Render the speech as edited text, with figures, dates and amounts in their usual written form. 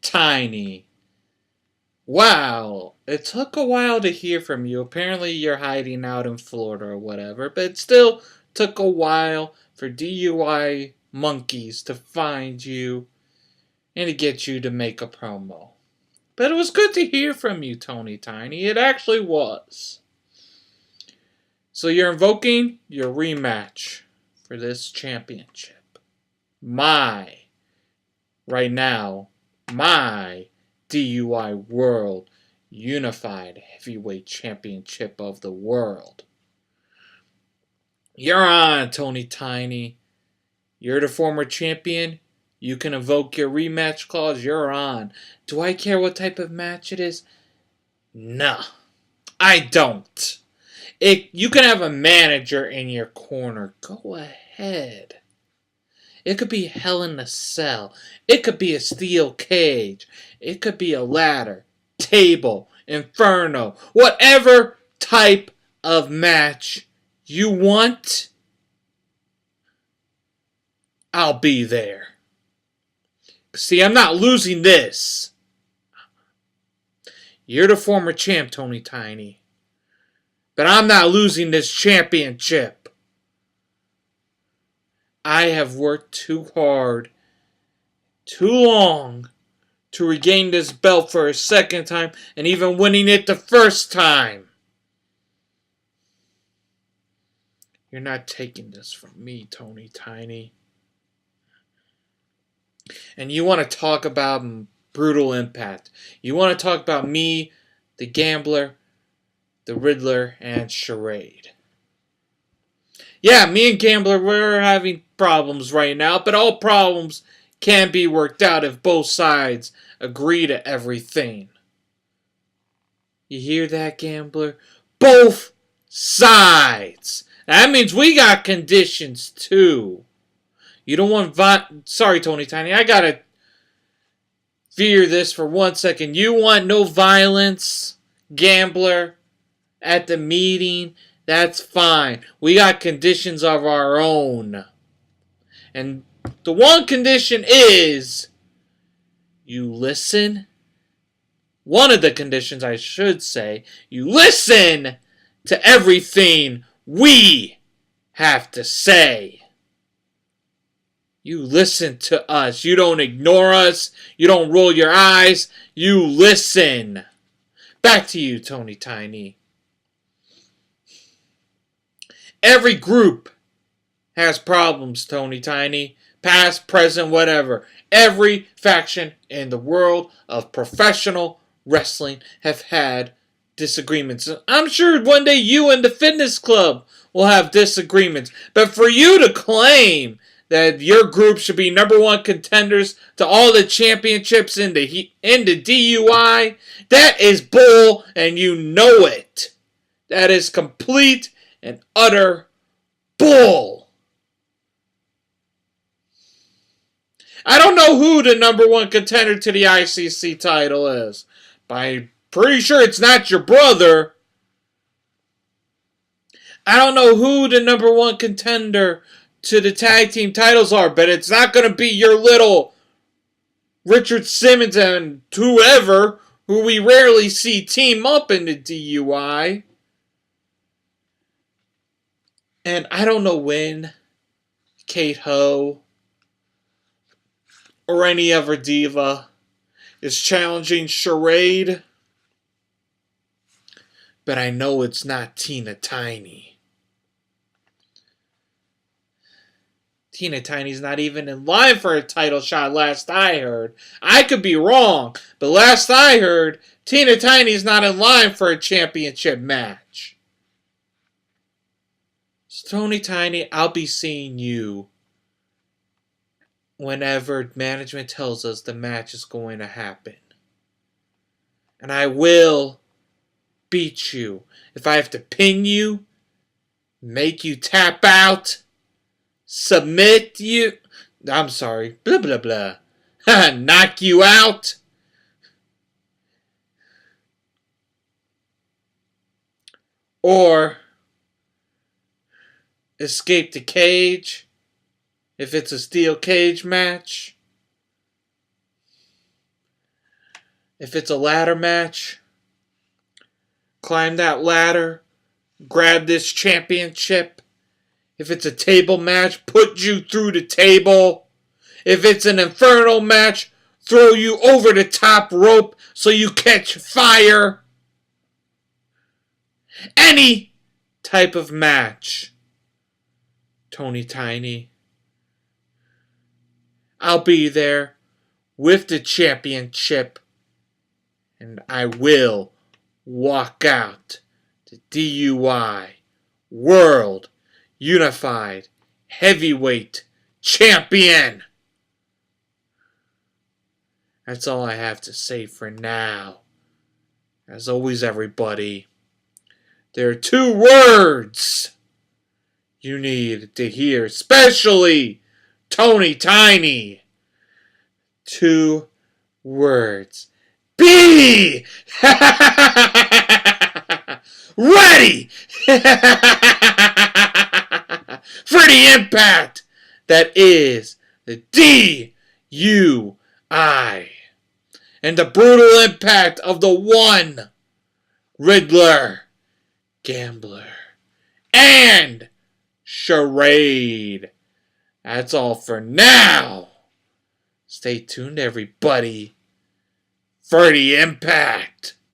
Tiny. Wow, it took a while to hear from you. Apparently you're hiding out in Florida or whatever, but it still took a while for DUI monkeys to find you and to get you to make a promo. But it was good to hear from you, Tony Tiny. It actually was. So you're invoking your rematch for this championship. Right now, my DUI World Unified Heavyweight Championship of the world. You're on, Tony Tiny. You're the former champion. You can invoke your rematch clause. You're on. Do I care what type of match it is? No, I don't. You can have a manager in your corner. Go ahead. It could be Hell in a Cell. It could be a steel cage. It could be a ladder, table, inferno. Whatever type of match you want, I'll be there. See, I'm not losing this. You're the former champ, Tony Tiny. But I'm not losing this championship. I have worked too hard, too long, to regain this belt for a second time, and even winning it the first time. You're not taking this from me, Tony Tiny. And you want to talk about brutal impact. You want to talk about me, the Gambler, the Riddler, and Charade. Yeah, me and Gambler, we're having problems right now, but all problems can be worked out if both sides agree to everything. You hear that, Gambler? Both sides. That means we got conditions too. You don't want sorry, Tony Tiny, I gotta fear this for 1 second. You want no violence, Gambler, at the meeting? That's fine. We got conditions of our own. And the one condition is you listen. One of the conditions, I should say, you listen to everything we have to say. You listen to us. You don't ignore us. You don't roll your eyes. You listen. Back to you, Tony Tiny. Every group has problems, Tony Tiny. Past, present, whatever. Every faction in the world of professional wrestling have had disagreements. I'm sure one day you and the fitness club will have disagreements. But for you to claim that your group should be #1 contenders to all the championships in the DUI, that is bull, and you know it. That is complete and utter bull. I don't know who the #1 contender to the ICC title is, but I'm pretty sure it's not your brother. I don't know who the #1 contender to the tag team titles are, but it's not going to be your little Richard Simmons and whoever, who we rarely see team up in the DUI. And I don't know when Kate Ho or any other diva is challenging Charade, but I know it's not Tina Tiny. Tina Tiny's not even in line for a title shot last I heard. I could be wrong, but last I heard, Tina Tiny's not in line for a championship match. So Tony Tiny, I'll be seeing you whenever management tells us the match is going to happen. And I will beat you. If I have to pin you, make you tap out, submit you, blah blah blah, knock you out, or escape the cage if it's a steel cage match. If it's a ladder match, climb that ladder, grab this championship. If it's a table match, put you through the table. If it's an infernal match, throw you over the top rope so you catch fire. Any type of match. Tony Tiny. I'll be there with the championship. And I will walk out the DUI World Unified Heavyweight Champion. That's all I have to say for now. As always, everybody, there are 2 words you need to hear, especially Tony Tiny. 2 words. Be ready for the impact that is the DUI and the brutal impact of the one Riddler, Gambler, and Charade. That's all for now. Stay tuned, everybody, for the impact.